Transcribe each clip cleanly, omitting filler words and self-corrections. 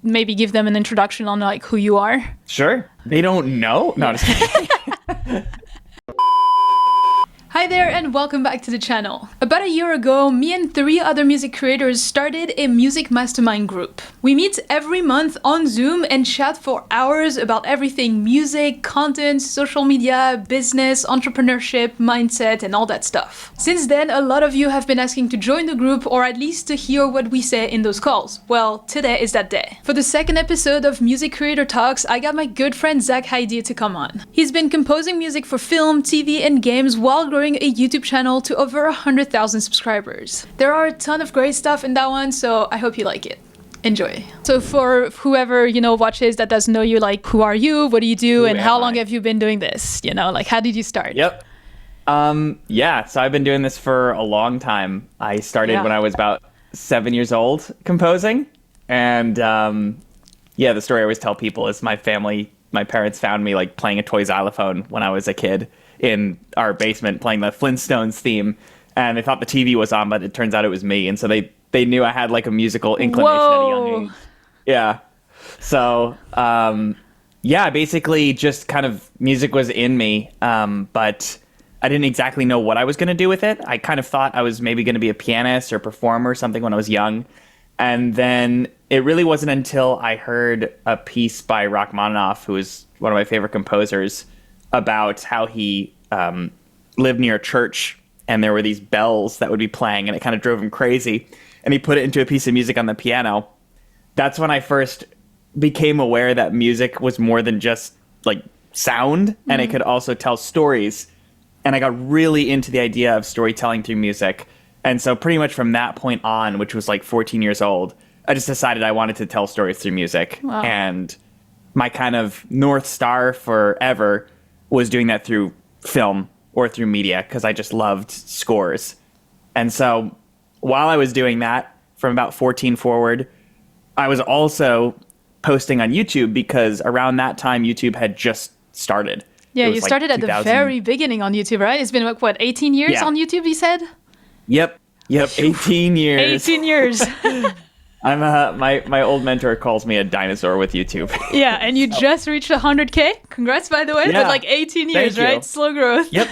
maybe give them an introduction on like who you are? Sure. They don't know? No, just kidding. Hi there and welcome back to the channel. About a year ago, me and 3 other music creators started a music mastermind group. We meet every month on Zoom and chat for hours about everything music, content, social media, business, entrepreneurship, mindset, and all that stuff. Since then, a lot of you have been asking to join the group or at least to hear what we say in those calls. Well, today is that day. For the second episode of Music Creator Talks, I got my good friend Heyde to come on. He's been composing music for film, TV, and games while growing a YouTube channel to over 100,000 subscribers. There are a ton of great stuff in that one, so I hope you like it. Enjoy. So for whoever, watches that doesn't know you, like, who are you, what do you do, and how long have you been doing this? Like, how did you start? Yep. So I've been doing this for a long time. I started when I was about 7 years old composing. And the story I always tell people is my parents found me like playing a toy xylophone when I was a kid in our basement playing the Flintstones theme. And they thought the TV was on, but it turns out it was me. And so they knew I had like a musical inclination at a young age. Yeah. So, basically just kind of music was in me. But I didn't exactly know what I was going to do with it. I kind of thought I was maybe going to be a pianist or performer or something when I was young. And then it really wasn't until I heard a piece by Rachmaninoff, who is one of my favorite composers, about how he lived near a church and there were these bells that would be playing and it kind of drove him crazy. And he put it into a piece of music on the piano. That's when I first became aware that music was more than just like sound, and it could also tell stories. And I got really into the idea of storytelling through music. And so pretty much from that point on, which was like 14 years old, I just decided I wanted to tell stories through music. Wow. And my kind of North Star forever was doing that through film or through media because I just loved scores. And so while I was doing that from about 14 forward, I was also posting on YouTube because around that time, YouTube had just started. Yeah, you started at the very beginning on YouTube, right? It's been like, what, 18 years on YouTube, you said? Yep, 18 years. 18 years. I'm my old mentor calls me a dinosaur with YouTube. Yeah, and you just reached 100K. Congrats, by the way. Yeah. But like 18 years, right? Slow growth. Yep.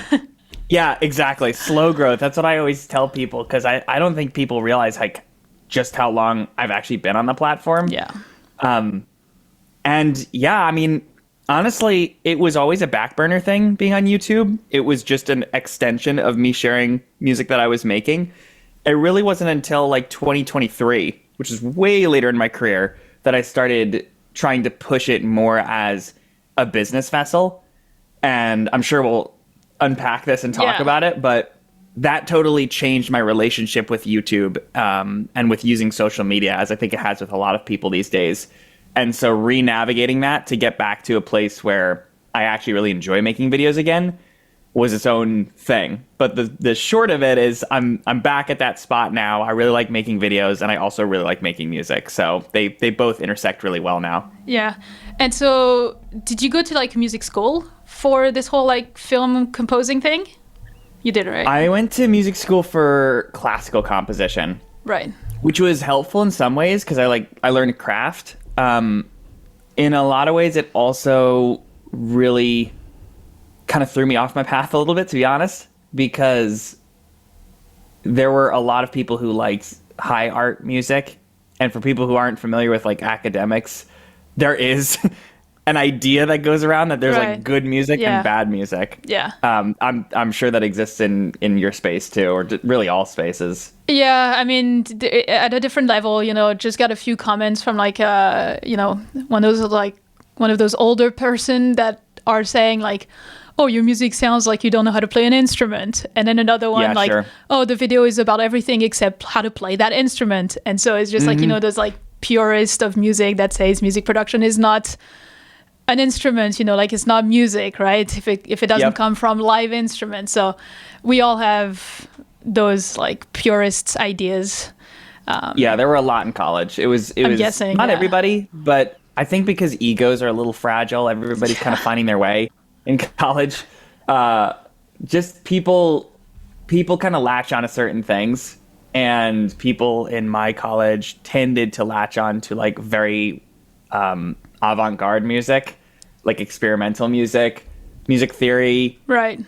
Yeah, exactly. Slow growth. That's what I always tell people because I don't think people realize like just how long I've actually been on the platform. Yeah. I mean, honestly, it was always a back burner thing being on YouTube. It was just an extension of me sharing music that I was making. It really wasn't until like 2023, which is way later in my career, that I started trying to push it more as a business vessel. And I'm sure we'll unpack this and talk about it, but that totally changed my relationship with YouTube and with using social media, as I think it has with a lot of people these days. And so re-navigating that to get back to a place where I actually really enjoy making videos again was its own thing. But the short of it is I'm back at that spot now. I really like making videos and I also really like making music. So they both intersect really well now. Yeah. And so did you go to like music school for this whole like film composing thing? You did, right? I went to music school for classical composition. Right. Which was helpful in some ways because I learned craft. In a lot of ways, it also really kind of threw me off my path a little bit, to be honest, because there were a lot of people who liked high art music. And for people who aren't familiar with like academics, there is an idea that goes around that there's like good music and bad music. Yeah. I'm ssure that exists in your space too, or really all spaces. Yeah, I mean, at a different level, just got a few comments from like, one of those older person that are saying like, oh, your music sounds like you don't know how to play an instrument. And then another one oh, the video is about everything except how to play that instrument. And so it's just like, those like purist of music that says music production is not an instrument, like it's not music, right? If it doesn't come from live instruments. So we all have those like purist ideas. There were a lot in college. It was guessing, not everybody, but I think because egos are a little fragile, everybody's kind of finding their way in college. Just people kind of latch on to certain things, and people in my college tended to latch on to like very avant-garde music, like experimental music theory. Right.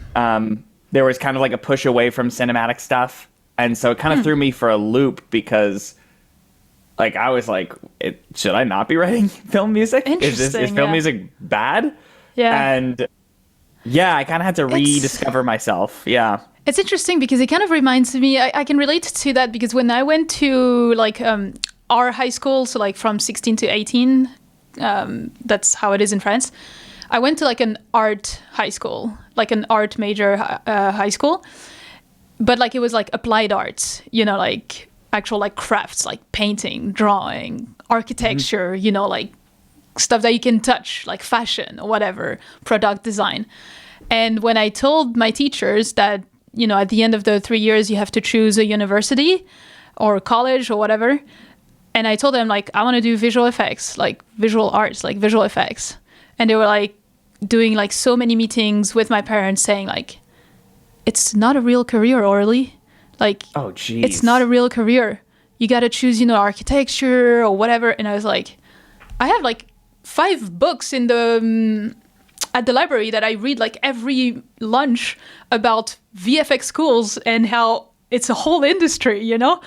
There was kind of like a push away from cinematic stuff. And so it kind of threw me for a loop because like I was like, should I not be writing film music? Is film music bad? Yeah. And yeah, I kind of had to rediscover myself. Yeah. It's interesting because it kind of reminds me, I can relate to that because when I went to like our high school, so like from 16 to 18, that's how it is in France. I went to like an art high school, like an art major high school, but like it was like applied arts, you know, like actual like crafts, like painting, drawing, architecture, you know, like stuff that you can touch, like fashion or whatever, product design. And when I told my teachers that, you know, at the end of the 3 years, you have to choose a university or college or whatever. And I told them, like, I want to do visual effects, like visual arts, like visual effects. And they were like doing like so many meetings with my parents saying like, it's not a real career, Orly. Like, oh, geez. It's not a real career. You got to choose, you know, architecture or whatever. And I was like, I have like 5 books in the at the library that I read like every lunch about VFX schools and how it's a whole industry, you know?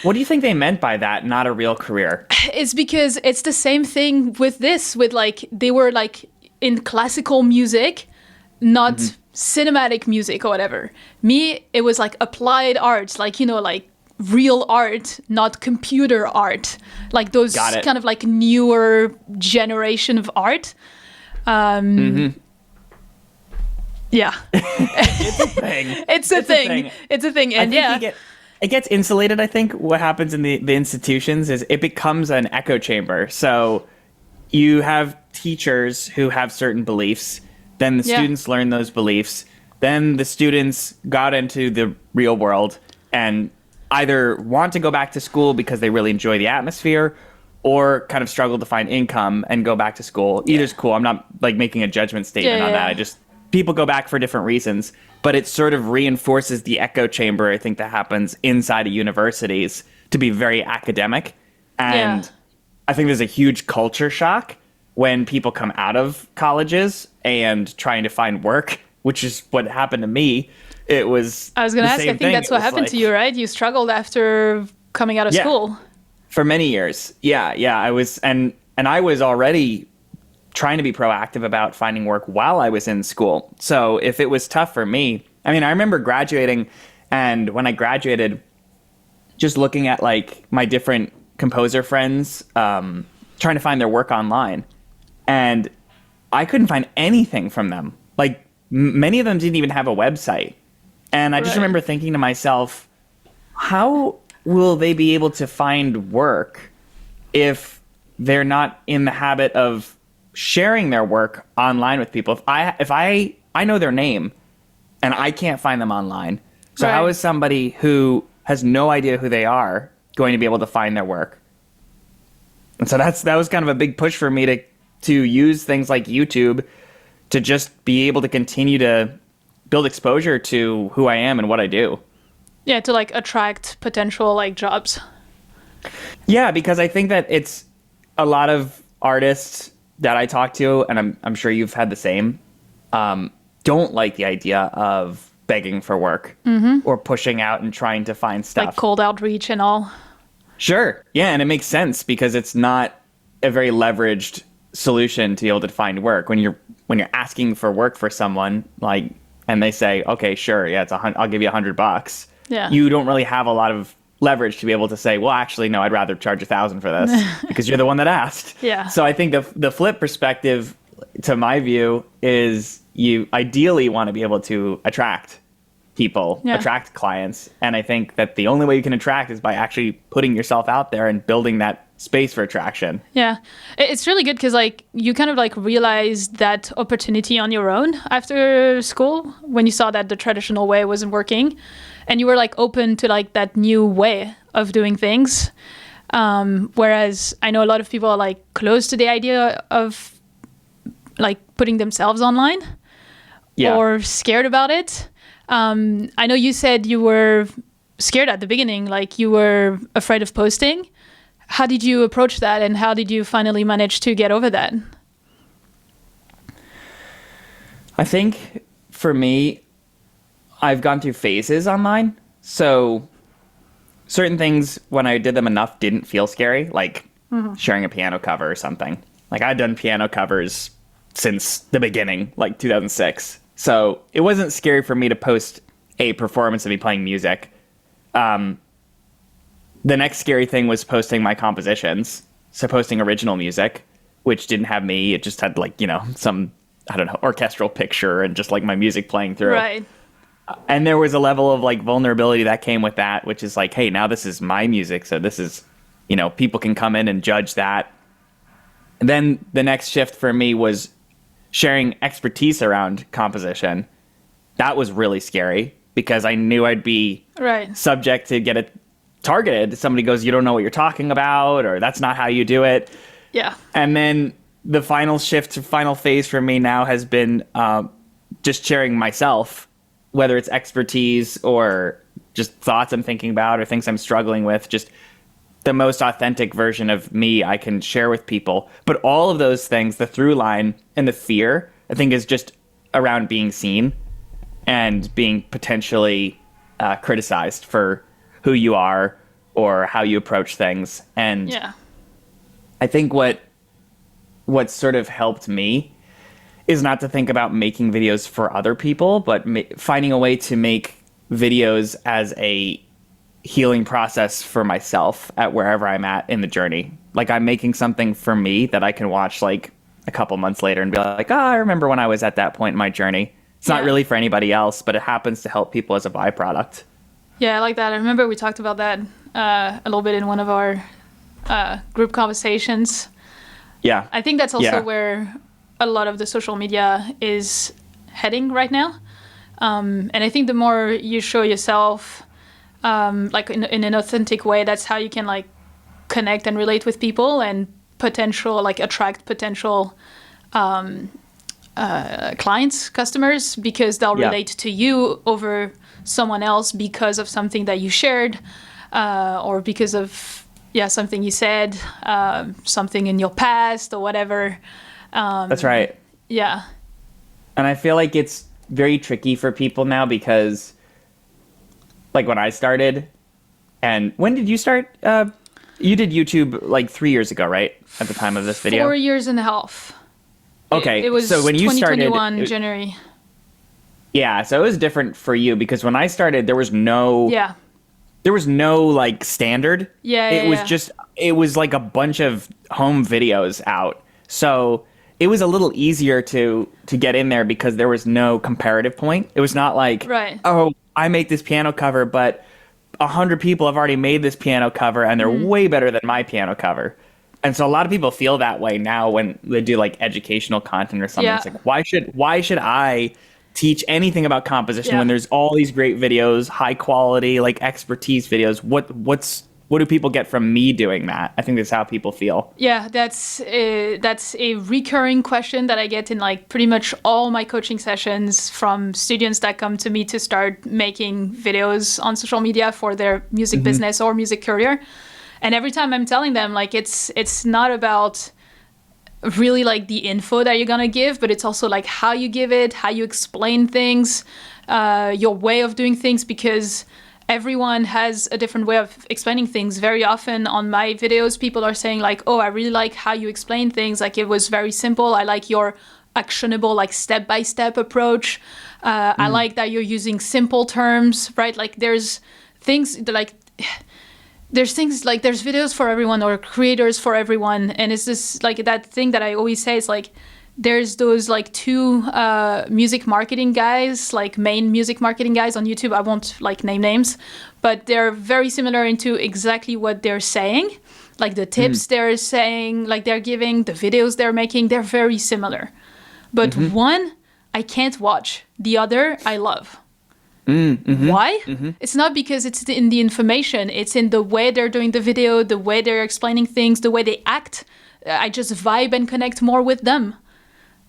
What do you think they meant by that, not a real career? It's because it's the same thing with this, with like, they were like in classical music, not cinematic music or whatever. Me, it was like applied arts, like, you know, like real art, not computer art. Like those kind of like newer generation of art. Yeah. It's a thing. It's a thing. And yeah. It gets insulated, I think. What happens in the institutions is it becomes an echo chamber. So you have teachers who have certain beliefs. Then the students learn those beliefs. Then the students got into the real world and either want to go back to school because they really enjoy the atmosphere or kind of struggle to find income and go back to school. Either's cool. I'm not like making a judgment statement on that. I just, people go back for different reasons, but it sort of reinforces the echo chamber, I think, that happens inside of universities to be very academic. And I think there's a huge culture shock when people come out of colleges and trying to find work, which is what happened to me. I was going to ask, I think that's what happened to you, right? You struggled after coming out of school. For many years. Yeah. I was, and I was already trying to be proactive about finding work while I was in school. So if it was tough for me, I mean, I remember graduating, and when I graduated, just looking at like my different composer friends, trying to find their work online, and I couldn't find anything from them. Like many of them didn't even have a website. And I just remember thinking to myself, how will they be able to find work if they're not in the habit of sharing their work online with people? If I know their name and I can't find them online, so how is somebody who has no idea who they are going to be able to find their work? And so that was kind of a big push for me to use things like YouTube to just be able to continue to build exposure to who I am and what I do. Yeah, to like attract potential like jobs. Yeah, because I think that it's a lot of artists that I talk to, and I'm sure you've had the same, don't like the idea of begging for work or pushing out and trying to find stuff. Like cold outreach and all. Sure. Yeah, and it makes sense because it's not a very leveraged solution to be able to find work. When you're asking for work for someone, like, and they say, okay, sure, yeah, I'll give you $100. Yeah. You don't really have a lot of leverage to be able to say, well, actually, no, I'd rather charge $1,000 for this because you're the one that asked. Yeah. So I think the flip perspective, to my view, is you ideally want to be able to attract people, attract clients. And I think that the only way you can attract is by actually putting yourself out there and building that space for attraction. Yeah. It's really good because like you kind of like realized that opportunity on your own after school when you saw that the traditional way wasn't working. And you were like open to like that new way of doing things. Whereas I know a lot of people are like close to the idea of like putting themselves online or scared about it. I know you said you were scared at the beginning, like you were afraid of posting. how did you approach that, and how did you finally manage to get over that? I think for me, I've gone through phases online. So certain things, when I did them enough, didn't feel scary, like sharing a piano cover or something. Like I'd done piano covers since the beginning, like 2006. So it wasn't scary for me to post a performance of me playing music. The next scary thing was posting my compositions. So posting original music, which didn't have me. It just had like, some, I don't know, orchestral picture and just like my music playing through. Right. And there was a level of like vulnerability that came with that, which is like, hey, now this is my music. So this is, people can come in and judge that. And then the next shift for me was sharing expertise around composition. That was really scary because I knew I'd be subject to get it targeted. Somebody goes, you don't know what you're talking about, or that's not how you do it. Yeah. And then the final shift to final phase for me now has been just sharing myself, whether it's expertise or just thoughts I'm thinking about or things I'm struggling with, just the most authentic version of me I can share with people. But all of those things, the through line and the fear, I think is just around being seen and being potentially criticized for who you are or how you approach things. And I think what sort of helped me is not to think about making videos for other people, but finding a way to make videos as a healing process for myself at wherever I'm at in the journey. Like I'm making something for me that I can watch like a couple months later and be like, I remember when I was at that point in my journey. It's not really for anybody else, but it happens to help people as a byproduct. Yeah, I like that. I remember we talked about that a little bit in one of our group conversations. Yeah. I think that's also where a lot of the social media is heading right now. And I think the more you show yourself, like in an authentic way, that's how you can like connect and relate with people and attract potential clients, customers, because they'll relate to you over someone else because of something that you shared, or because of something you said, something in your past or whatever. That's right. Yeah. And I feel like it's very tricky for people now because like when I started, and when did you start? You did YouTube like 3 years ago, right? At the time of this video? 4 years and a half. Okay. It was so when you 2021 started, January. Yeah. So it was different for you because when I started, there was no like standard. It was like a bunch of home videos out. So it was a little easier to get in there because there was no comparative point. It was not like, oh, I make this piano cover, but 100 people have already made this piano cover and they're way better than my piano cover. And so a lot of people feel that way now when they do like educational content or something. Yeah. It's like, why should I teach anything about composition when there's all these great videos, high quality, like expertise videos? What do people get from me doing that? I think that's how people feel. Yeah, that's a recurring question that I get in like pretty much all my coaching sessions from students that come to me to start making videos on social media for their music business or music career. And every time I'm telling them like it's not about really like the info that you're gonna give, but it's also like how you give it, how you explain things, your way of doing things, because everyone has a different way of explaining things. Very often on my videos, people are saying like, oh, I really like how you explain things. Like it was very simple. I like your actionable, like step-by-step approach. I like that you're using simple terms, right? Like there's things like, there's videos for everyone or creators for everyone. And it's this like that thing that I always say is like, there's those like two music marketing guys, like main music marketing guys on YouTube. I won't like name names, but they're very similar into exactly what they're saying. Like the tips they're saying, like they're giving, the videos they're making, they're very similar. But one, I can't watch. The other, I love. Why? It's not because it's in the information. It's in the way they're doing the video, the way they're explaining things, the way they act. I just vibe and connect more with them.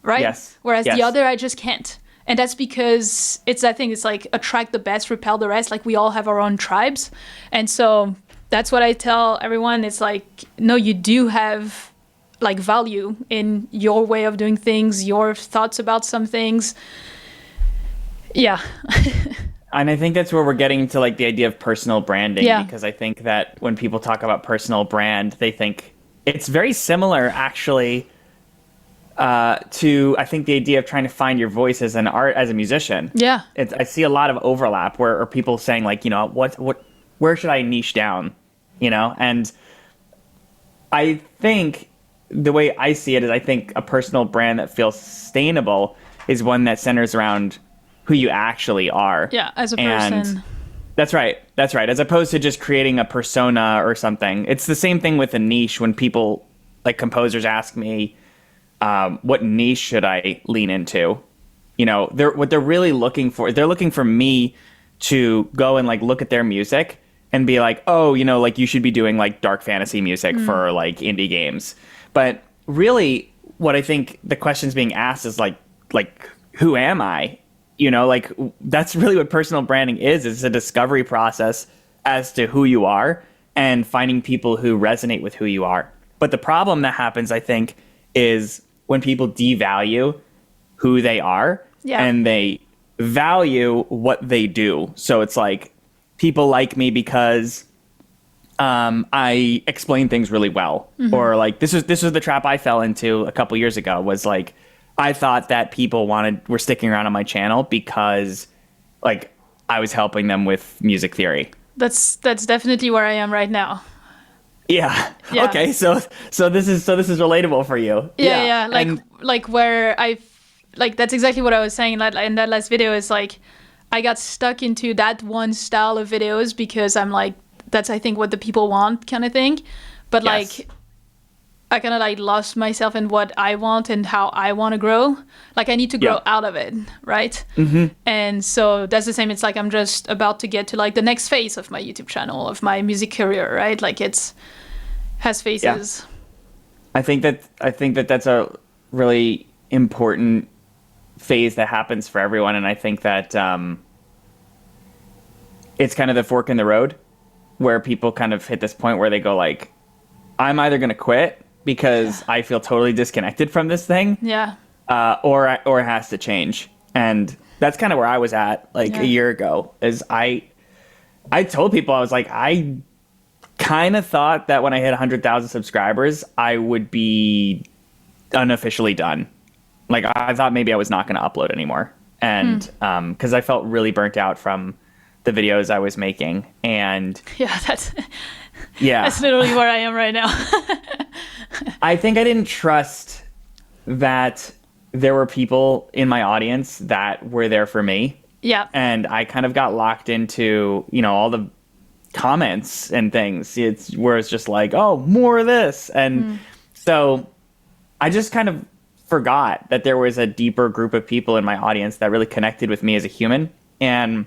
Right? Yes. Whereas the other, I just can't. And that's because it's that thing. It's like attract the best, repel the rest. Like we all have our own tribes. And so That's what I tell everyone. It's like, no, you do have like value in your way of doing things, your thoughts about some things. Yeah. And I think that's where we're getting to like the idea of personal branding, Yeah. because I think that when people talk about personal brand, they think it's very similar actually to, I think, the idea of trying to find your voice as as a musician. Yeah. I see a lot of overlap where are people saying like, you know, where should I niche down, you know? And I think the way I see it is I think a personal brand that feels sustainable is one that centers around who you actually are. Yeah, as a person. And that's right. That's right. As opposed to just creating a persona or something. It's the same thing with a niche. When people, like composers, ask me, what niche should I lean into? You know, what they're really looking for, they're looking for me to go and like look at their music and be like, oh, you know, like you should be doing like dark fantasy music for like indie games. But really what I think the question's being asked is like who am I? You know, like that's really what personal branding is. It's a discovery process as to who you are and finding people who resonate with who you are. But the problem that happens, I think, is when people devalue who they are and they value what they do. So it's like people like me because I explain things really well, or like this is the trap I fell into a couple years ago. Was like I thought that people were sticking around on my channel because like I was helping them with music theory. That's definitely where I am right now. Yeah. Okay. So this is relatable for you. Yeah. Like where that's exactly what I was saying in that last video. Is like I got stuck into that one style of videos because I'm like, that's I think what the people want kind of thing. But yes. like I kind of like lost myself in what I want and how I want to grow. Like I need to grow out of it, right? And so that's the same. It's like I'm just about to get to like the next phase of my YouTube channel, of my music career, right? Like has phases. I think that that's a really important phase that happens for everyone, and I think that it's kind of the fork in the road where people kind of hit this point where they go like, I'm either going to quit because I feel totally disconnected from this thing, or it has to change. And that's kind of where I was at like a year ago. Is I told people, I was like, I kind of thought that when I hit 100,000 subscribers, I would be unofficially done. Like I thought maybe I was not going to upload anymore, and because I felt really burnt out from the videos I was making. And that's literally where I am right now. I think I didn't trust that there were people in my audience that were there for me. Yeah. And I kind of got locked into, you know, all the comments and things. It's where it's just like, oh, more of this. And so I just kind of forgot that there was a deeper group of people in my audience that really connected with me as a human. And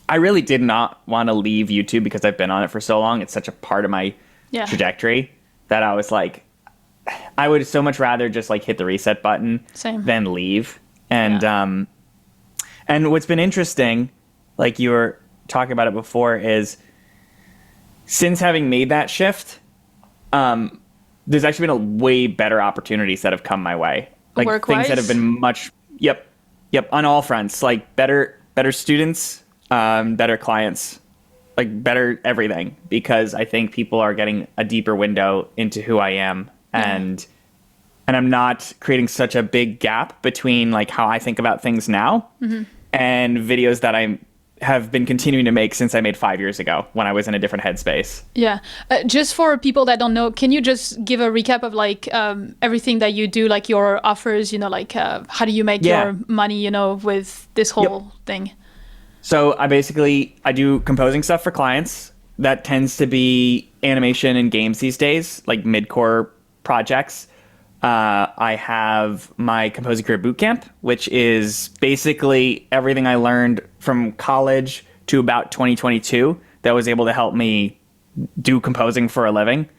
I really did not want to leave YouTube because I've been on it for so long. It's such a part of my trajectory that I was like, I would so much rather just like hit the reset button than leave. And and what's been interesting, like you were talking about it before, is since having made that shift, there's actually been a way better opportunities that have come my way. Like work-wise? Things that have been much, on all fronts, like better students, better clients, like better everything, because I think people are getting a deeper window into who I am, and I'm not creating such a big gap between like how I think about things now and videos that I have been continuing to make since I made 5 years ago when I was in a different headspace. Yeah. Just for people that don't know, can you just give a recap of like everything that you do, like your offers, you know, like how do you make your money, you know, with this whole thing? So I do composing stuff for clients. That tends to be animation and games these days, like mid-core projects. I have my Composing Career Bootcamp, which is basically everything I learned from college to about 2022 that was able to help me do composing for a living.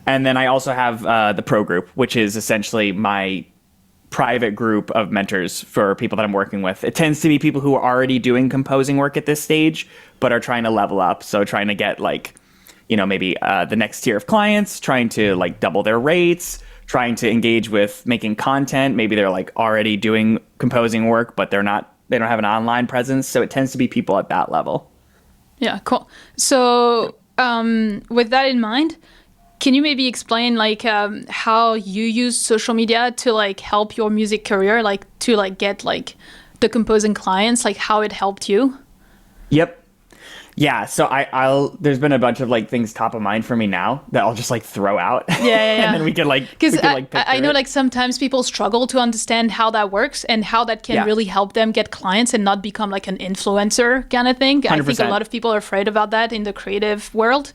And then I also have the Pro Group, which is essentially my private group of mentors for people that I'm working with. It tends to be people who are already doing composing work at this stage, but are trying to level up. So trying to get like maybe the next tier of clients, trying to like double their rates, trying to engage with making content. Maybe they're like already doing composing work, but they don't have an online presence. So it tends to be people at that level. Yeah, cool. So with that in mind, can you maybe explain like how you use social media to like help your music career, like to like get like the composing clients, like how it helped you? Yep. Yeah. So there's been a bunch of like things top of mind for me now that I'll just like throw out. Yeah. And then we could like, because I know like sometimes people struggle to understand how that works and how that can really help them get clients and not become like an influencer kind of thing. 100%. I think a lot of people are afraid about that in the creative world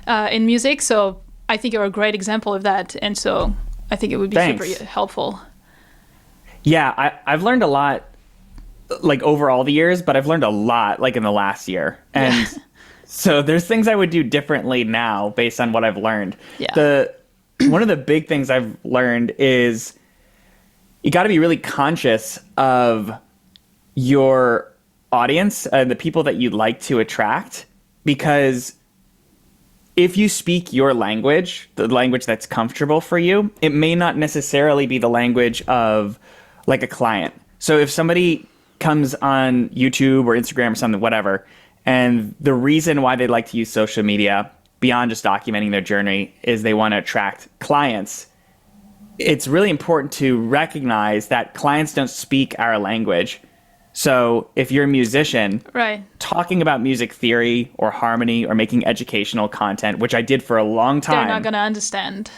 in music. So I think you're a great example of that. And so I think it would be super helpful. Yeah, I've learned a lot like over all the years, but I've learned a lot like in the last year. And so there's things I would do differently now based on what I've learned. Yeah. One of the big things I've learned is you got to be really conscious of your audience and the people that you'd like to attract, because if you speak your language, the language that's comfortable for you, it may not necessarily be the language of like a client. So if somebody comes on YouTube or Instagram or something, whatever, and the reason why they like to use social media beyond just documenting their journey is they want to attract clients, it's really important to recognize that clients don't speak our language. So if you're a musician, talking about music theory or harmony or making educational content, which I did for a long time, they're not going to understand.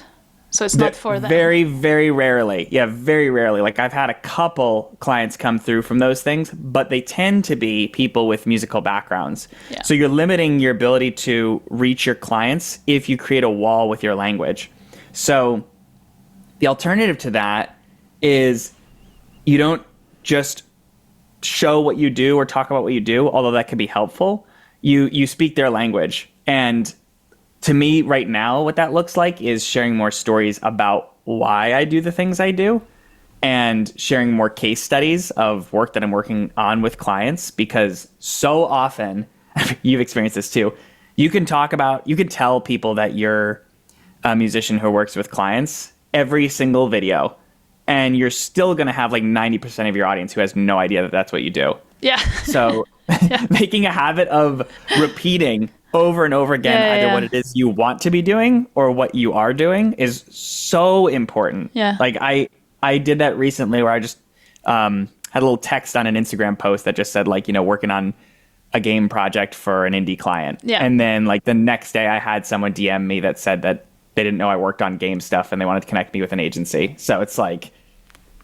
So it's not for them. Very, very rarely. Yeah, very rarely. Like I've had a couple clients come through from those things, but they tend to be people with musical backgrounds. Yeah. So you're limiting your ability to reach your clients if you create a wall with your language. So the alternative to that is you don't just show what you do or talk about what you do, although that can be helpful. You speak their language. And to me right now, what that looks like is sharing more stories about why I do the things I do and sharing more case studies of work that I'm working on with clients, because so often, you've experienced this too, you can tell people that you're a musician who works with clients every single video, and you're still going to have like 90% of your audience who has no idea that that's what you do. Yeah. So making a habit of repeating over and over again what it is you want to be doing or what you are doing is so important. Yeah. Like I did that recently where I just had a little text on an Instagram post that just said like, working on a game project for an indie client. Yeah. And then like the next day I had someone DM me that said that they didn't know I worked on game stuff and they wanted to connect me with an agency. So it's like,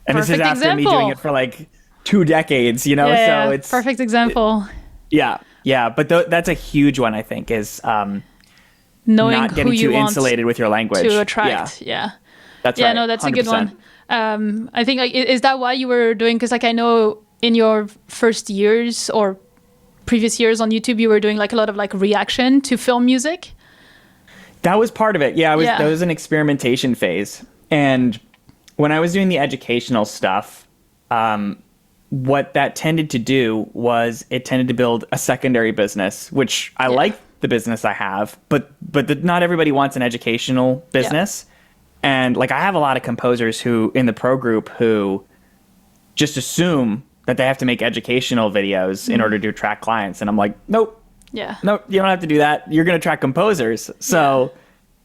and perfect this is after example. me doing it for like 2 decades, so it's perfect example. Yeah, but that's a huge one, I think, is knowing not getting who you too want insulated with your language to attract. Yeah. That's right. No, that's 100%. A good one. I think like, is that why you were doing? Because like I know in your first years or previous years on YouTube, you were doing like a lot of like reaction to film music. That was part of it. Yeah, that was an experimentation phase. And when I was doing the educational stuff, what that tended to do was it tended to build a secondary business, which I like the business I have, but not everybody wants an educational business. And like I have a lot of composers who in the pro group who just assume that they have to make educational videos in order to attract clients. And I'm like, nope. Yeah. No, you don't have to do that. You're going to attract composers. So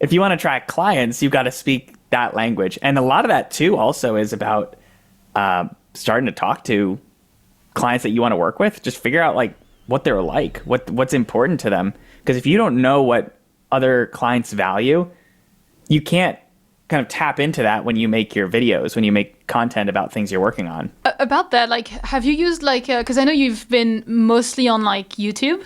if you want to attract clients, you've got to speak that language. And a lot of that too also is about starting to talk to clients that you want to work with. Just figure out like what they're like, what's important to them. Because if you don't know what other clients value, you can't kind of tap into that when you make your videos, when you make content about things you're working on. About that, like, have you used like, because I know you've been mostly on like YouTube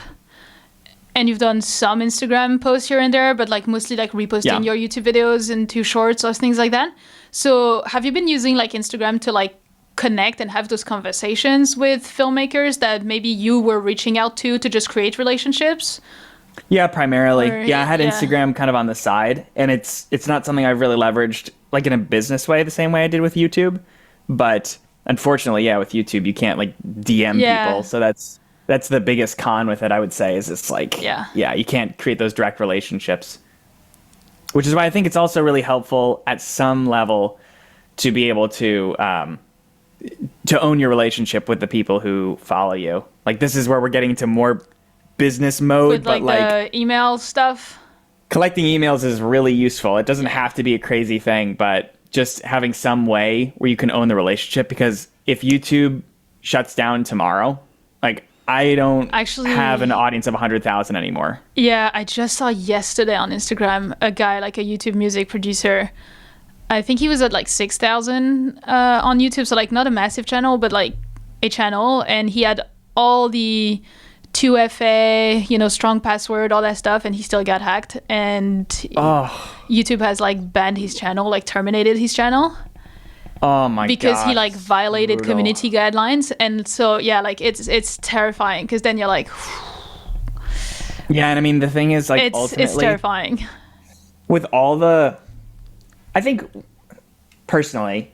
and you've done some Instagram posts here and there, but like mostly like reposting your YouTube videos into shorts or things like that. So have you been using like Instagram to like connect and have those conversations with filmmakers that maybe you were reaching out to just create relationships? Yeah, primarily. I had Instagram kind of on the side, and it's not something I've really leveraged like in a business way the same way I did with YouTube. But unfortunately, with YouTube, you can't like DM people. So that's That's the biggest con with it, I would say, is it's like, you can't create those direct relationships. Which is why I think it's also really helpful at some level to be able to own your relationship with the people who follow you. Like, this is where we're getting into more business mode, With but like the email stuff. collecting emails is really useful. It doesn't have to be a crazy thing, but just having some way where you can own the relationship, because if YouTube shuts down tomorrow, like, I don't have an audience of 100,000 anymore. Yeah, I just saw yesterday on Instagram a guy, like a YouTube music producer. I think he was at like 6,000 on YouTube, so like not a massive channel, but like a channel, and he had all the 2FA, strong password, all that stuff, and he still got hacked. And YouTube has like banned his channel, like terminated his channel. Oh my god! Because he like violated community guidelines, and so like it's terrifying, because then you're like, yeah, and I mean the thing is, like, ultimately, it's terrifying. With all I think personally,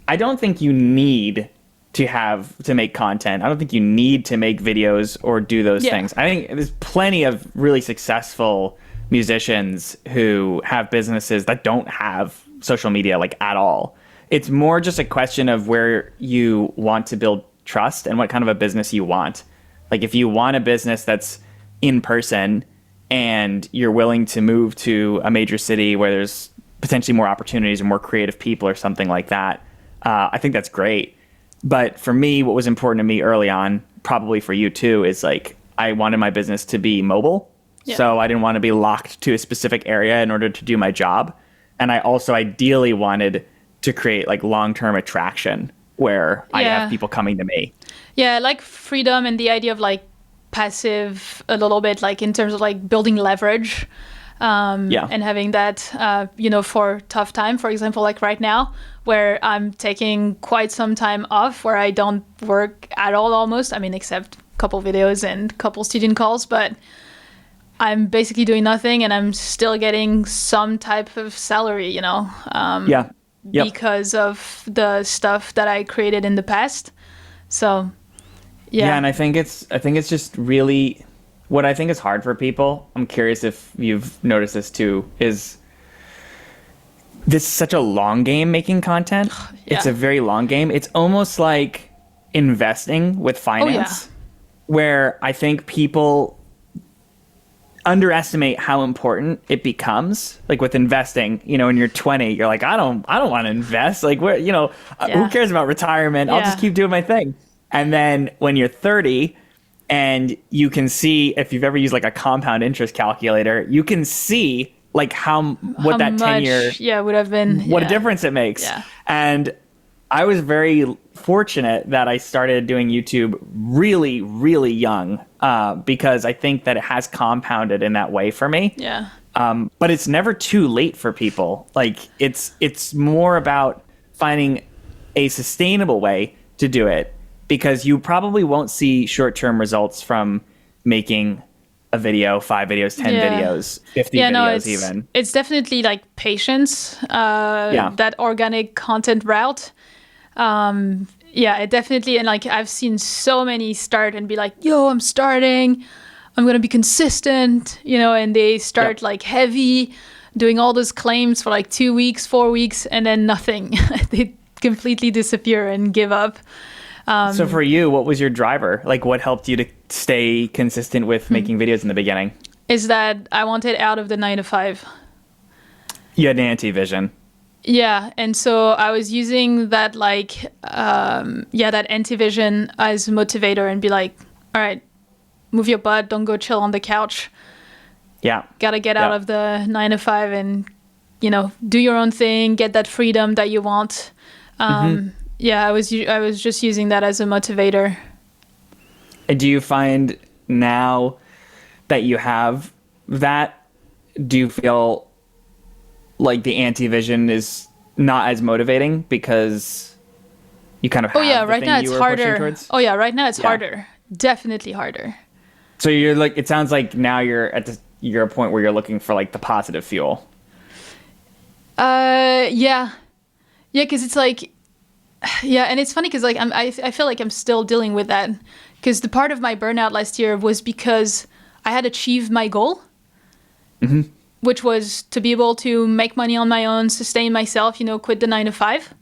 I don't think you need to make content. I don't think you need to make videos or do those things. I think there's plenty of really successful musicians who have businesses that don't have social media, like, at all. It's more just a question of where you want to build trust and what kind of a business you want. Like, if you want a business that's in person and you're willing to move to a major city where there's potentially more opportunities and more creative people or something like that, I think that's great. But for me, what was important to me early on, probably for you too, is like, I wanted my business to be mobile. Yeah. So I didn't want to be locked to a specific area in order to do my job. And I also ideally wanted to create like long-term attraction where I have people coming to me. Yeah, like freedom and the idea of like passive a little bit, like in terms of like building leverage and having that, for tough time, for example, like right now, where I'm taking quite some time off, where I don't work at all almost. I mean, except a couple videos and a couple student calls, but I'm basically doing nothing, and I'm still getting some type of salary, because of the stuff that I created in the past. So, yeah, and I think it's just really what I think is hard for people. I'm curious if you've noticed this too. Is this is such a long game making content? Yeah. It's a very long game. It's almost like investing with finance, where I think people underestimate how important it becomes. Like with investing, when you're 20, you're like, I don't want to invest. Like, where, who cares about retirement? I'll just keep doing my thing. And then when you're 30 and you can see, if you've ever used like a compound interest calculator, you can see like how that 10 year would have been, what a difference it makes. And I was very fortunate that I started doing YouTube really, really young, because I think that it has compounded in that way for me. Yeah. But it's never too late for people. Like, it's more about finding a sustainable way to do it, because you probably won't see short-term results from making a video, 5 videos, 10 videos, 50 videos even. It's definitely like patience, that organic content route. It definitely, and like I've seen so many start and be like, yo, I'm starting, I'm gonna be consistent, and they start like heavy, doing all those claims for like 2 weeks, 4 weeks, and then nothing. They completely disappear and give up. So for you, what was your driver? Like, what helped you to stay consistent with making videos in the beginning? Is that I wanted out of the 9-to-5. You had an anti-vision. Yeah, and so I was using that like, that anti-vision as a motivator, and be like, all right, move your butt, don't go chill on the couch. Yeah. Gotta get out of the 9-to-5 and, do your own thing, get that freedom that you want. Yeah, I was just using that as a motivator. And do you find now that you have that, do you feel like the anti-vision is not as motivating because you kind of have right now it's harder. Right now it's harder. Definitely harder. So you're like, it sounds like now you're at a point where you're looking for like the positive fuel. Because it's like, and it's funny because like I feel like I'm still dealing with that, Because the part of my burnout last year was because I had achieved my goal, which was to be able to make money on my own, sustain myself, quit the 9 to 5.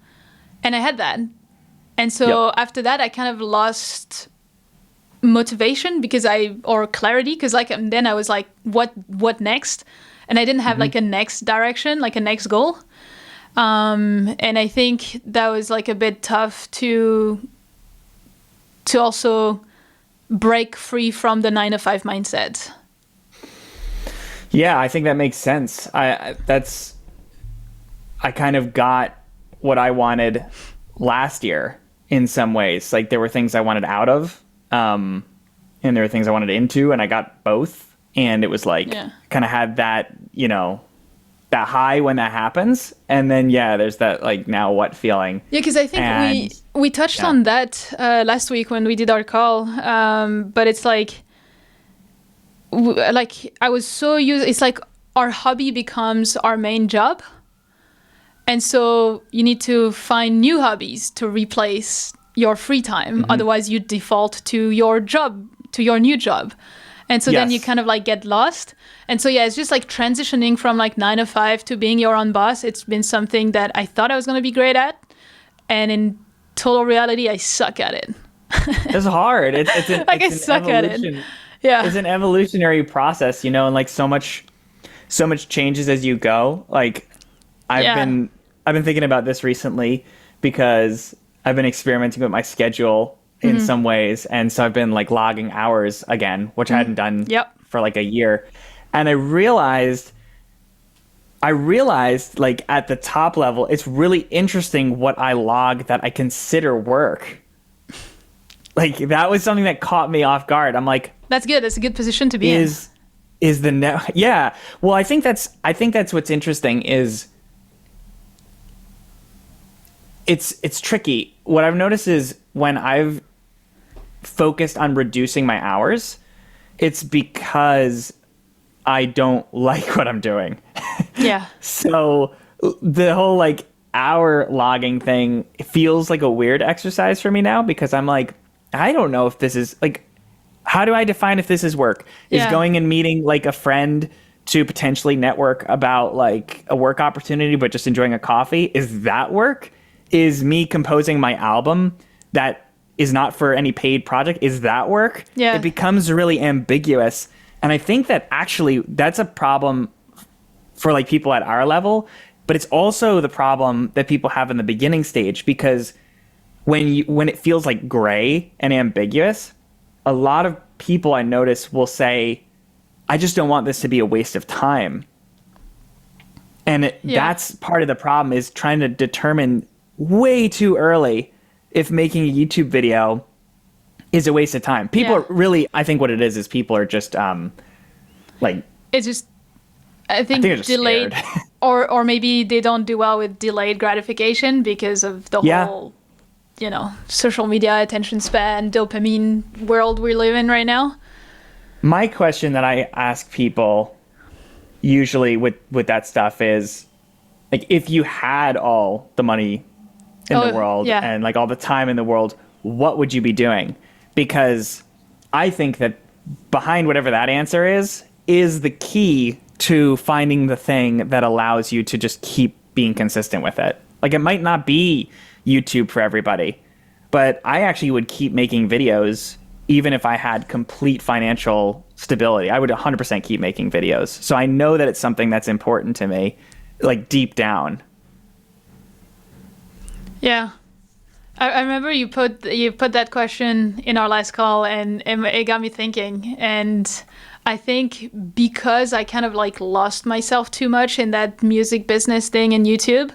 And I had that. And so after that, I kind of lost motivation or clarity, because then I was like, what next? And I didn't have like a next direction, like a next goal. And I think that was like a bit tough to also break free from the 9 to 5 mindset. Yeah, I think that makes sense. I kind of got what I wanted last year in some ways. Like there were things I wanted out of, and there were things I wanted into, and I got both. And it was like kind of had that, that high when that happens, and then there's that like now what feeling. Yeah, because I think we touched on that last week when we did our call, but it's like I was so used. It's like our hobby becomes our main job, and so you need to find new hobbies to replace your free time. Otherwise, you default to your job, to your new job. And so then you kind of like get lost. And so, it's just like transitioning from like 9 to 5 to being your own boss. It's been something that I thought I was going to be great at. And in total reality, I suck at it. It's hard. It's an I suck at it. Yeah. It's an evolutionary process, and like so much changes as you go. Like I've been thinking about this recently because I've been experimenting with my schedule in some ways. And so I've been like logging hours again, which I hadn't done for like a year. And I realized like at the top level, it's really interesting what I log that I consider work. Like that was something that caught me off guard. I'm like, that's good. That's a good position to be in. Is the net? Yeah. Well, I think that's what's interesting is it's tricky. What I've noticed is when I've focused on reducing my hours, it's because I don't like what I'm doing. Yeah. So the whole like hour logging thing feels like a weird exercise for me now, because I'm like, I don't know if this is like, how do I define if this is work? Is going and meeting like a friend to potentially network about like a work opportunity, but just enjoying a coffee, is that work? Is me composing my album that is not for any paid project, is that work? Yeah. It becomes really ambiguous. And I think that actually that's a problem for like people at our level, but it's also the problem that people have in the beginning stage, because when it feels like gray and ambiguous, a lot of people I notice will say, I just don't want this to be a waste of time. And that's part of the problem, is trying to determine way too early if making a YouTube video is a waste of time. People are really, I think what it is people are just like, it's just, I think they're just delayed or maybe they don't do well with delayed gratification because of the whole, social media attention span, dopamine world we live in right now. My question that I ask people usually with that stuff is, like, if you had all the money in the world and like all the time in the world, what would you be doing? Because I think that behind whatever that answer is the key to finding the thing that allows you to just keep being consistent with it. Like, it might not be YouTube for everybody, but I actually would keep making videos even if I had complete financial stability. I would 100% keep making videos. So I know that it's something that's important to me, like deep down. Yeah. I remember you put that question in our last call, and it got me thinking. And I think because I kind of like lost myself too much in that music business thing in YouTube,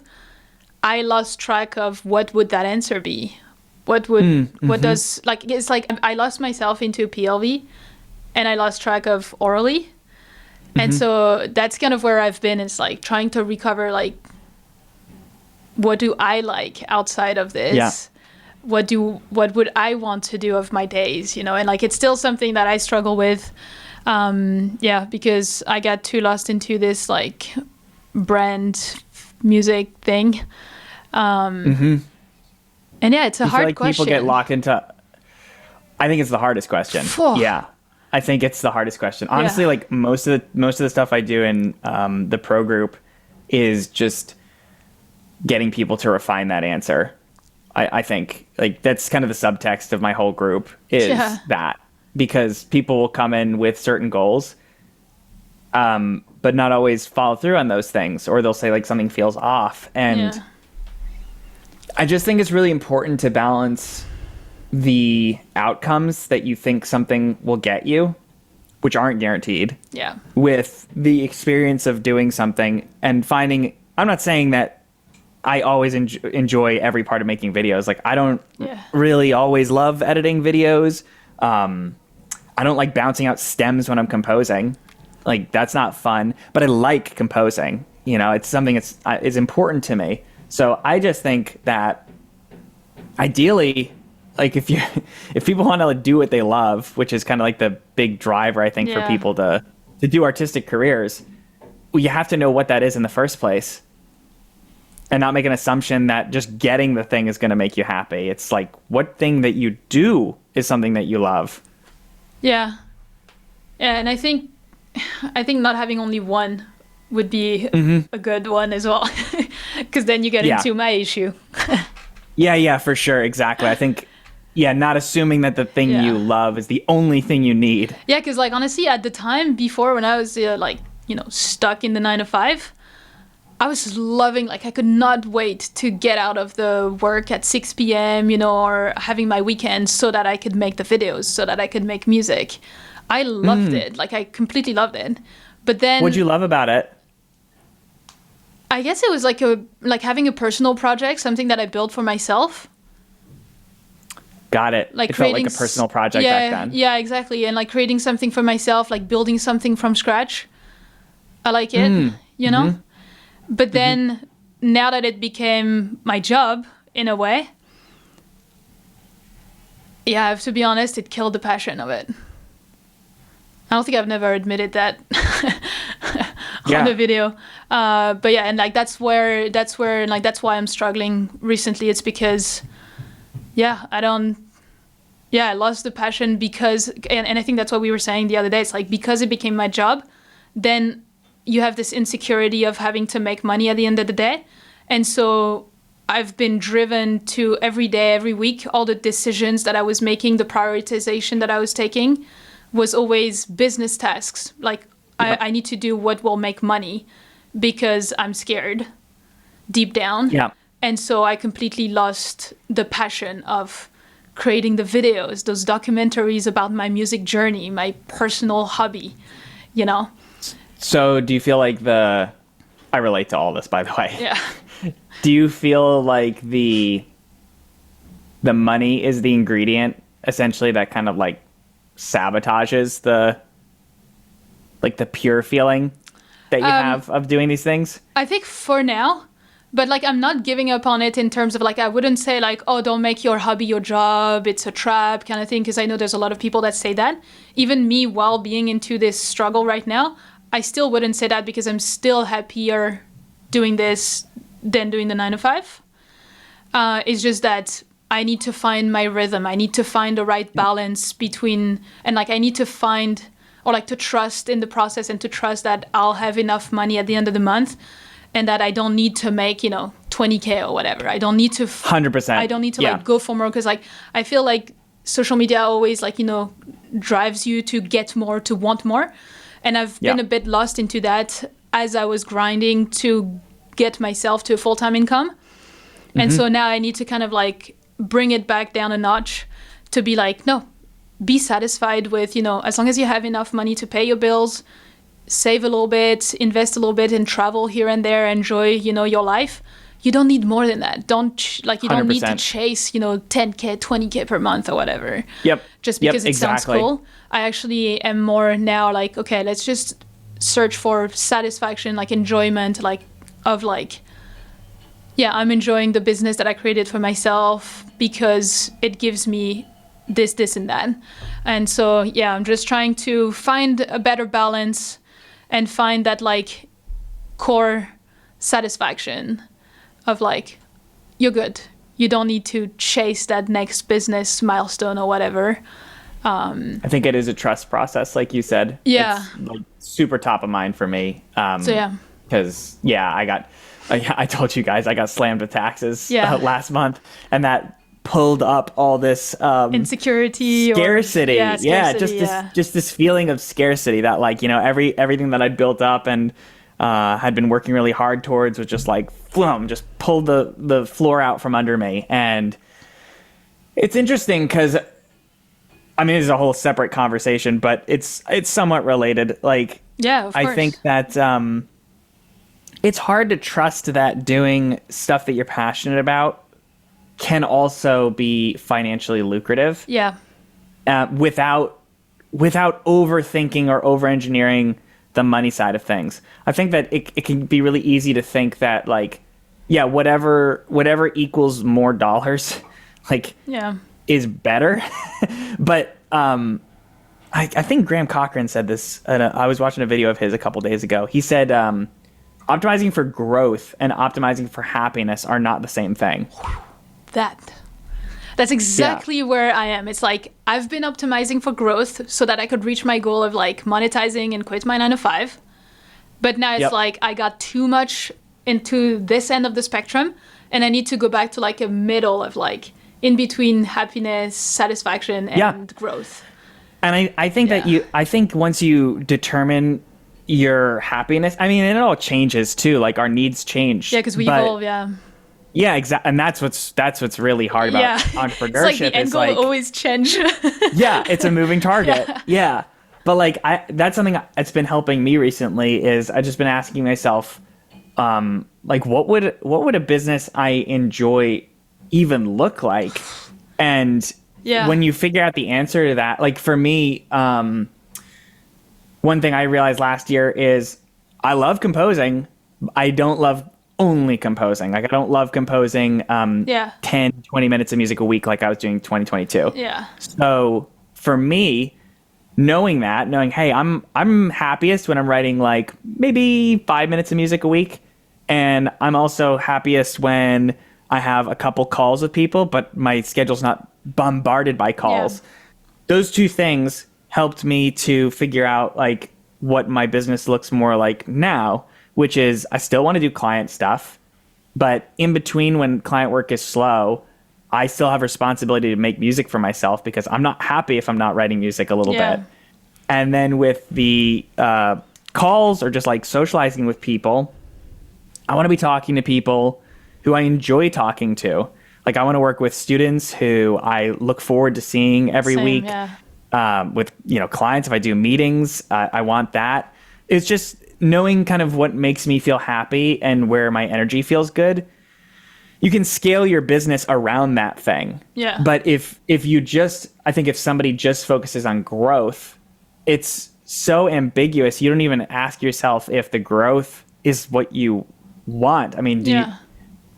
I lost track of what would that answer be. What does, like, it's like I lost myself into PLV and I lost track of orally. And so that's kind of where I've been. It's like trying to recover, like, what do I like outside of this? Yeah. What would I want to do of my days, and like, it's still something that I struggle with. Because I got too lost into this like brand music thing. And it's a hard like question. People get locked into. I think it's the hardest question. Phew. Yeah. I think it's the hardest question. Honestly, Yeah. like most of the stuff I do in the pro group is just getting people to refine that answer. I think like that's kind of the subtext of my whole group is that, because people will come in with certain goals, but not always follow through on those things, or they'll say like something feels off. And I just think it's really important to balance the outcomes that you think something will get you, which aren't guaranteed, with the experience of doing something and finding. I'm not saying that I always enjoy every part of making videos. Like, I don't really always love editing videos. I don't like bouncing out stems when I'm composing. Like, that's not fun. But I like composing. You know, it's something that's is important to me. So I just think that ideally, like if people want to do what they love, which is kind of like the big driver, I think, for people to do artistic careers, well, you have to know what that is in the first place. And not make an assumption that just getting the thing is going to make you happy. It's like, what thing that you do is something that you love. Yeah. Yeah, and I think not having only one would be a good one as well. Because then you get into my issue. Yeah, for sure. Exactly. I think, not assuming that the thing you love is the only thing you need. Yeah, because like honestly, at the time before, when I was stuck in the 9 to 5, I was loving, like, I could not wait to get out of the work at 6 p.m., or having my weekends so that I could make the videos, so that I could make music. I loved it. Like, I completely loved it. But then... What'd you love about it? I guess it was like having a personal project, something that I built for myself. Got it. Like, it felt like a personal project back then. Yeah, exactly. And like creating something for myself, like building something from scratch. I like it, you know? But then, now that it became my job, in a way, I have to be honest, it killed the passion of it. I don't think I've never admitted that on a video. But yeah, and like that's why I'm struggling recently. It's because, I lost the passion because, and I think that's what we were saying the other day. It's like, because it became my job, then you have this insecurity of having to make money at the end of the day. And so I've been driven to every day, every week, all the decisions that I was making, the prioritization that I was taking was always business tasks. Like, I need to do what will make money because I'm scared deep down. Yeah. And so I completely lost the passion of creating the videos, those documentaries about my music journey, my personal hobby, So do you feel like I relate to all this, by the way. Yeah. Do you feel like the money is the ingredient, essentially, that kind of like sabotages the pure feeling that you have of doing these things? I think for now, but like I'm not giving up on it in terms of like, I wouldn't say like, oh, don't make your hobby your job, it's a trap kind of thing, because I know there's a lot of people that say that. Even me, while being into this struggle right now, I still wouldn't say that, because I'm still happier doing this than doing the 9 to 5. It's just that I need to find my rhythm. I need to find the right balance between, and like I need to find, or like to trust in the process, and to trust that I'll have enough money at the end of the month, and that I don't need to make, 20K or whatever. I don't need to 100%. I don't need to like go for more, because like I feel like social media always like, drives you to get more, to want more. And I've been a bit lost into that as I was grinding to get myself to a full-time income. And so now I need to kind of like bring it back down a notch to be like, no, be satisfied with, as long as you have enough money to pay your bills, save a little bit, invest a little bit, and travel here and there, enjoy, your life. You don't need more than that. You don't need to chase, 10K, 20K per month or whatever. Yep. Just because it sounds cool. I actually am more now like, okay, let's just search for satisfaction, like enjoyment, I'm enjoying the business that I created for myself because it gives me this, and that. And so, I'm just trying to find a better balance and find that like core satisfaction of like, you're good. you don't need to chase that next business milestone or whatever. I think it is a trust process, like you said. Yeah. It's like super top of mind for me. So yeah. Because I told you guys I got slammed with taxes Yeah. last month, and that pulled up all this Insecurity, scarcity. scarcity, just this feeling of scarcity that, like, you know, everything that I'd built up and had been working really hard towards was just like, boom, just pulled the floor out from under me. And it's interesting because, I mean, it's a whole separate conversation, but it's somewhat related. Like, yeah, of course. I think that it's hard to trust that doing stuff that you're passionate about can also be financially lucrative. Yeah. Without overthinking or over-engineering the money side of things. I think that it can be really easy to think that, like, yeah, whatever equals more dollars, like, Yeah. is better. But I think Graham Cochran said this. I was watching a video of his a couple days ago. He said optimizing for growth and optimizing for happiness are not the same thing. That's exactly where I am. It's like I've been optimizing for growth so that I could reach my goal of like monetizing and quit my 9 to 5. But now it's like I got too much into this end of the spectrum, and I need to go back to like a middle of like in between happiness, satisfaction, and growth. And I think that I think once you determine your happiness, I mean, it all changes too. Like, our needs change. Yeah, because we evolve. Yeah. Yeah, exactly. And that's what's really hard about entrepreneurship. It's like the end goal will always change. Yeah, it's a moving target. Yeah. But like, that's something that's been helping me recently is I've just been asking myself, like, what would a business I enjoy even look like? And when you figure out the answer to that, like, for me, one thing I realized last year is I love composing. I don't love only composing. Like, I don't love composing 10, 20 minutes of music a week like I was doing 2022. Yeah. So for me, knowing, hey, I'm happiest when I'm writing like maybe 5 minutes of music a week. And I'm also happiest when I have a couple calls with people, but my schedule's not bombarded by calls. Yeah. Those two things helped me to figure out like what my business looks more like now, which is I still want to do client stuff, but in between when client work is slow, I still have responsibility to make music for myself because I'm not happy if I'm not writing music a little bit. And then with the calls or just like socializing with people, I want to be talking to people who I enjoy talking to. Like, I want to work with students who I look forward to seeing every week. With, you know, clients, if I do meetings, I want that. It's just knowing kind of what makes me feel happy and where my energy feels good. You can scale your business around that thing. Yeah. But if you just, I think if somebody just focuses on growth, it's so ambiguous. You don't even ask yourself if the growth is what you want. I mean, do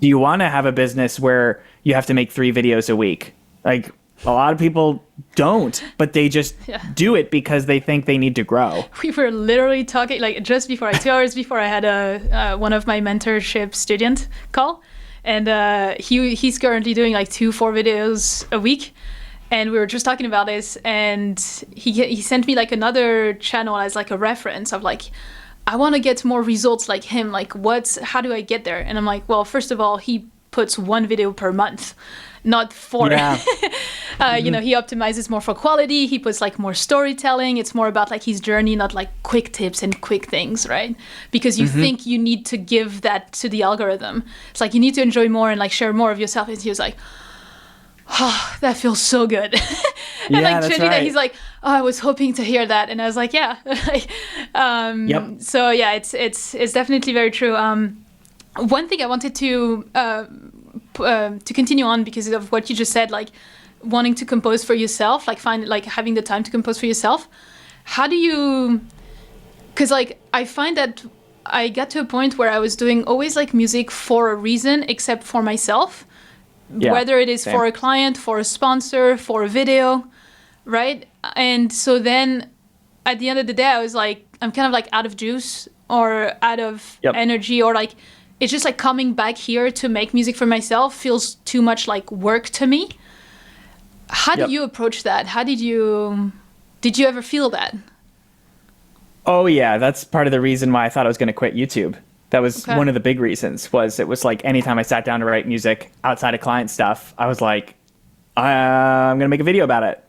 you want to have a business where you have to make 3 videos a week? Like, a lot of people don't, but they just do it because they think they need to grow. We were literally talking like just before, 2 hours before, I had one of my mentorship student call, and he's currently doing like 2-4 videos a week, and we were just talking about this, and he sent me like another channel as like a reference of like, I want to get more results like him. Like, how do I get there? And I'm like, well, first of all, he puts 1 video per month. Not 4. You know, he optimizes more for quality. He puts like more storytelling. It's more about like his journey, not like quick tips and quick things, right? Because you think you need to give that to the algorithm. It's like you need to enjoy more and like share more of yourself. And he was like, oh, that feels so good. And like literally that he's like, oh, I was hoping to hear that. And I was like, yeah. So yeah, it's definitely very true. One thing I wanted to continue on because of what you just said, like wanting to compose for yourself, like having the time to compose for yourself. How do you, because like I find that I got to a point where I was doing always like music for a reason except for myself, whether it is for a client, for a sponsor, for a video, right? And so then at the end of the day, I was like, I'm kind of like out of juice or out of energy, or like it's just like coming back here to make music for myself feels too much like work to me. How did you approach that? How did you ever feel that? Oh yeah, that's part of the reason why I thought I was going to quit YouTube. That was one of the big reasons. Was it was like anytime I sat down to write music outside of client stuff, I was like, I'm going to make a video about it.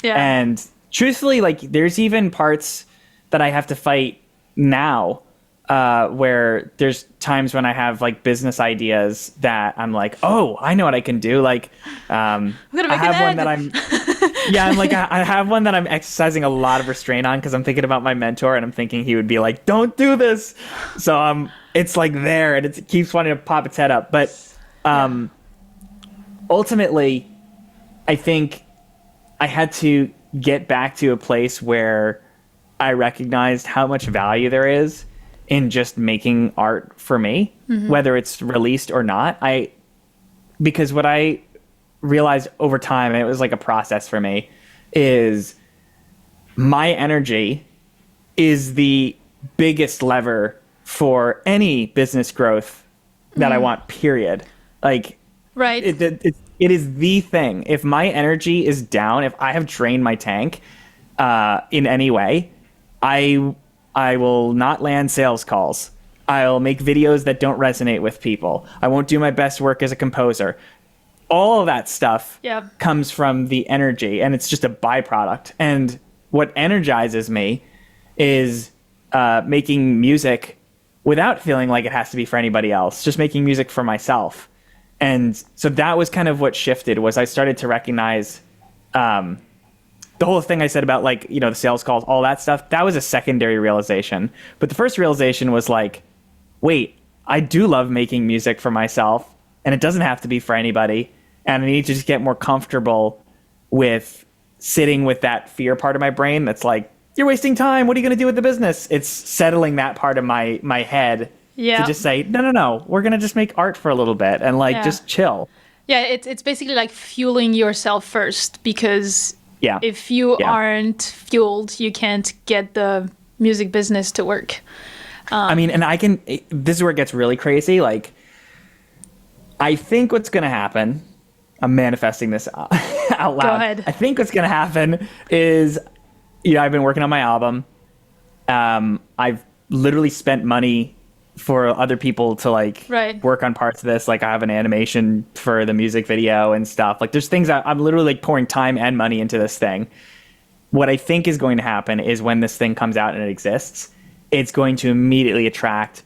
Yeah. And truthfully, like there's even parts that I have to fight now where there's times when I have like business ideas that I'm like, oh, I know what I can do. Like, I have one that I have one that I'm exercising a lot of restraint on because I'm thinking about my mentor and I'm thinking he would be like, don't do this. So it's like there and it keeps wanting to pop its head up. But ultimately, I think I had to get back to a place where I recognized how much value there is in just making art for me, whether it's released or not. Because what I realized over time, and it was like a process for me, is my energy is the biggest lever for any business growth that I want, period. Like, right. It is the thing. If my energy is down, if I have drained my tank in any way, I will not land sales calls. I'll make videos that don't resonate with people. I won't do my best work as a composer. All of that stuff comes from the energy, and it's just a byproduct. And what energizes me is making music without feeling like it has to be for anybody else, just making music for myself. And so that was kind of what shifted, was I started to recognize the whole thing I said about like, the sales calls, all that stuff, that was a secondary realization. But the first realization was like, wait, I do love making music for myself, and it doesn't have to be for anybody. And I need to just get more comfortable with sitting with that fear part of my brain that's like, you're wasting time. What are you going to do with the business? It's settling that part of my head to just say, no, we're going to just make art for a little bit and just chill. Yeah, it's basically like fueling yourself first, because if you aren't fueled, you can't get the music business to work. And this is where it gets really crazy. Like, I think what's going to happen, I'm manifesting this out loud. Go ahead. I think what's going to happen is, I've been working on my album. I've literally spent money for other people to work on parts of this. Like, I have an animation for the music video and stuff. Like, there's things I'm literally pouring time and money into this thing. What I think is going to happen is when this thing comes out and it exists, it's going to immediately attract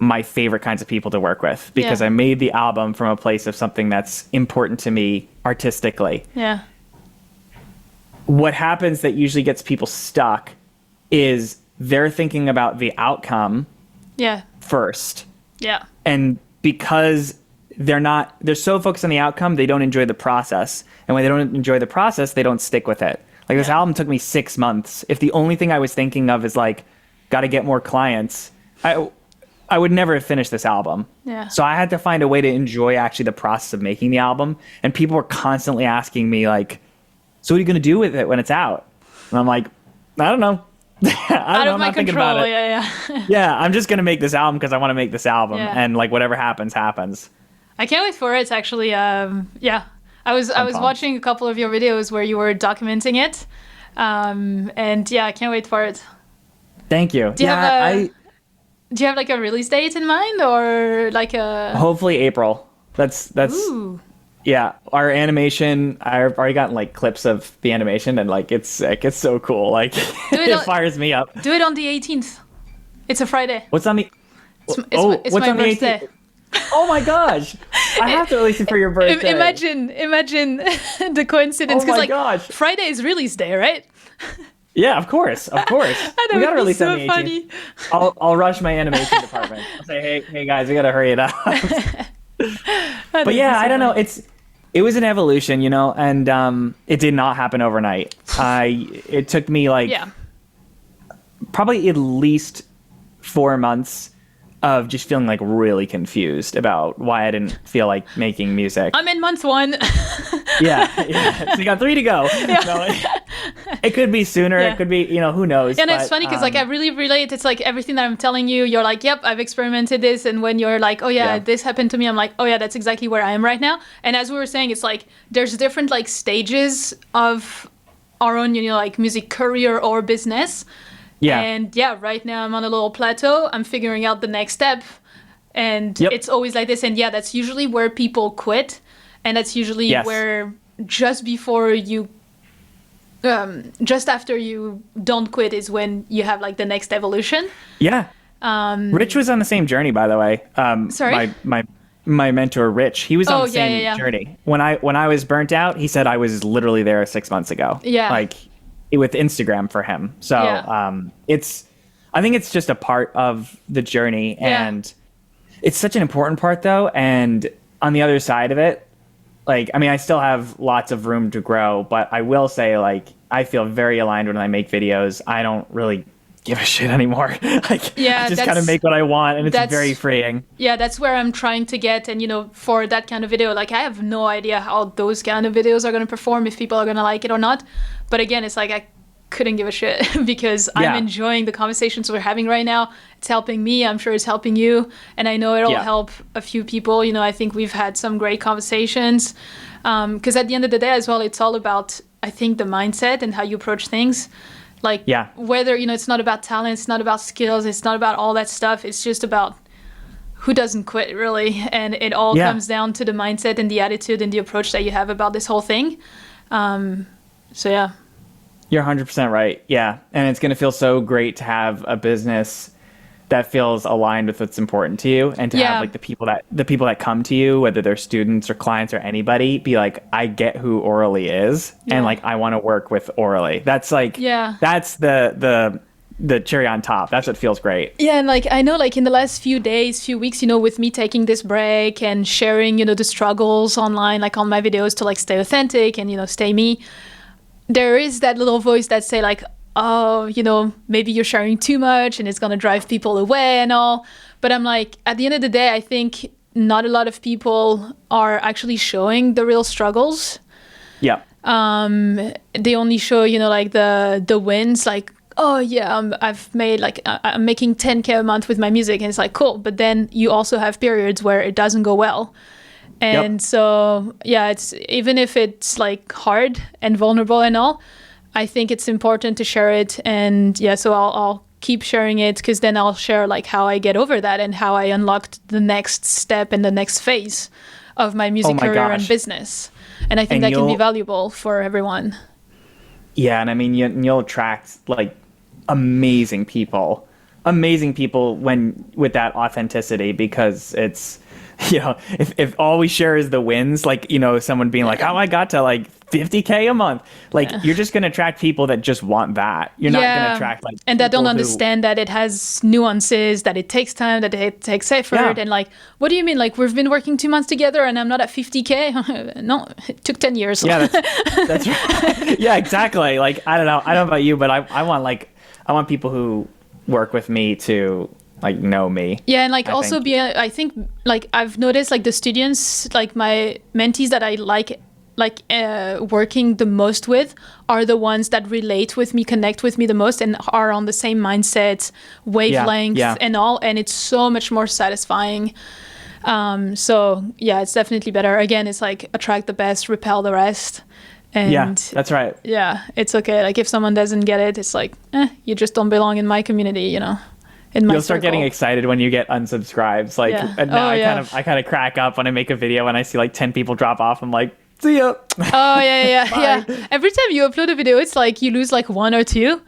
my favorite kinds of people to work with, because I made the album from a place of something that's important to me artistically. Yeah. What happens that usually gets people stuck is they're thinking about the outcome first. Yeah. And because they're so focused on the outcome, they don't enjoy the process. And when they don't enjoy the process, they don't stick with it. Like, this album took me 6 months. If the only thing I was thinking of is got to get more clients, I would never have finished this album. Yeah. So I had to find a way to enjoy actually the process of making the album. And people were constantly asking me so what are you going to do with it when it's out? And I'm like, I don't know. I'm not thinking about it. Yeah, I'm just going to make this album because I want to make this album. Yeah. And whatever happens, happens. I can't wait for it, actually. I was watching a couple of your videos where you were documenting it. And I can't wait for it. Thank you. Do you have a release date in mind, or hopefully April. That's Ooh. Yeah, our animation, I've already gotten clips of the animation, and it's sick. It's so cool. It fires me up. Do it on the 18th. It's a Friday. What's on the It's my birthday. 18th? Oh my gosh. I have to release it for your birthday. Imagine the coincidence, because Friday is release day, right? Yeah, of course. We gotta release so on the 18th. Funny. I'll rush my animation department. I'll say, hey guys, we gotta hurry it up. But yeah, I don't know. It was an evolution, and it did not happen overnight. It took me probably at least 4 months of just feeling really confused about why I didn't feel like making music. I'm in month 1. Yeah. So you got 3 to go. Yeah. It could be sooner. Yeah. It could be, who knows. And it's funny because like I really relate. It's like everything that I'm telling you, you're like, yep, I've experimented this. And when you're like, oh yeah, this happened to me, I'm like, oh yeah, that's exactly where I am right now. And as we were saying, it's like there's different like stages of our own, like music career or business. Yeah. And yeah, right now I'm on a little plateau. I'm figuring out the next step. And it's always like this. And yeah, that's usually where people quit. And that's usually where just before you, just after you don't quit is when you have like the next evolution. Yeah. Rich was on the same journey, by the way. Sorry? My mentor, Rich, he was on the same journey. When I was burnt out, he said I was literally there 6 months ago. Yeah. Like with Instagram for him. So I think it's just a part of the journey. And it's such an important part though. And on the other side of it, like, I mean, I still have lots of room to grow, but I will say, like, I feel very aligned when I make videos. I don't really give a shit anymore. Like, I just kind of make what I want, and it's very freeing. Yeah, that's where I'm trying to get. And, for that kind of video, like, I have no idea how those kind of videos are going to perform, if people are going to like it or not. But again, it's like I couldn't give a shit because I'm enjoying the conversations we're having right now. It's helping me. I'm sure it's helping you. And I know it'll help a few people. I think we've had some great conversations. Because at the end of the day as well, it's all about, I think, the mindset and how you approach things. Like whether, it's not about talent, it's not about skills, it's not about all that stuff. It's just about who doesn't quit, really. And it all comes down to the mindset and the attitude and the approach that you have about this whole thing. So yeah. You're 100% right. Yeah. And it's going to feel so great to have a business that feels aligned with what's important to you, and to have like the people that come to you, whether they're students or clients or anybody, be like, I get who Orally is, and like I want to work with Orally. That's like that's the cherry on top. That's what feels great. Yeah, and like I know, like in the last few weeks, with me taking this break and sharing, the struggles online, like on my videos, to like stay authentic and stay me. There is that little voice that say like, oh, maybe you're sharing too much and it's going to drive people away and all. But I'm like, at the end of the day, I think not a lot of people are actually showing the real struggles. Yeah. They only show, like the wins, like, oh yeah, I've made like, I'm making 10K a month with my music. And it's like, cool. But then you also have periods where it doesn't go well. And so, yeah, it's even if it's like hard and vulnerable and all, I think it's important to share it. And yeah, so I'll keep sharing it, because then I'll share like how I get over that and how I unlocked the next step and the next phase of my music career and business. And I think that can be valuable for everyone. Yeah, and I mean, you'll attract like amazing people when with that authenticity, because it's, if all we share is the wins, like, someone being like, oh, I got to like 50K a month, like you're just going to attract people that just want that. You're not going to attract like, and that don't understand that it has nuances, that it takes time, that it takes effort. And like, what do you mean? Like, we've been working 2 months together and I'm not at 50K. No, it took 10 years. Yeah, that's right. Yeah, exactly. Like, I don't know about you, but I want people who work with me to like know me. Yeah, and like I think like I've noticed like the students, like my mentees that I like working the most with are the ones that relate with me, connect with me the most, and are on the same mindset, wavelength and all, and it's so much more satisfying. So yeah, it's definitely better. Again, it's like attract the best, repel the rest. And yeah, that's right. Yeah, it's okay. Like if someone doesn't get it, it's like, you just don't belong in my community, You'll start getting excited when you get unsubscribes. Like, and now I kind of crack up when I make a video and I see like 10 people drop off. I'm like, see ya. Oh yeah. Every time you upload a video, it's like you lose like 1 or 2,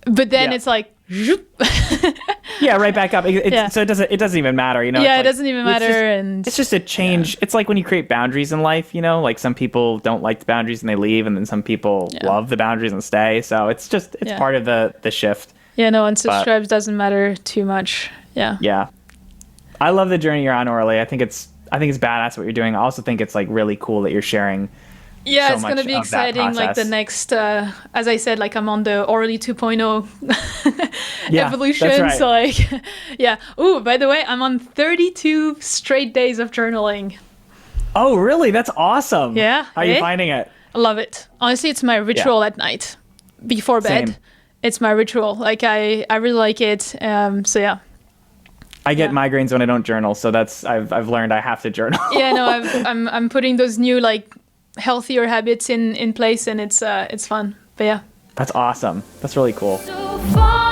but then it's like, yeah, right back up. So it doesn't even matter, Yeah, it doesn't even matter, it's just a change. It's like when you create boundaries in life, like some people don't like the boundaries and they leave, and then some people love the boundaries and stay. So it's part of the shift. Yeah, no, unsubscribes doesn't matter too much. Yeah. Yeah. I love the journey you're on, Orally. I think it's badass what you're doing. I also think it's like really cool that you're sharing. Yeah, it's going to be exciting. Like the next, as I said, like I'm on the Orally 2.0 evolution. That's right. So like, yeah. Ooh, by the way, I'm on 32 straight days of journaling. Oh, really? That's awesome. Yeah. How are you finding it? I love it. Honestly, it's my ritual at night. before bed. Same. It's my ritual. Like I really like it. So yeah. I get migraines when I don't journal, so I've learned I have to journal. Yeah, no, I'm putting those new like healthier habits in place, and it's fun. But yeah. That's awesome. That's really cool. So far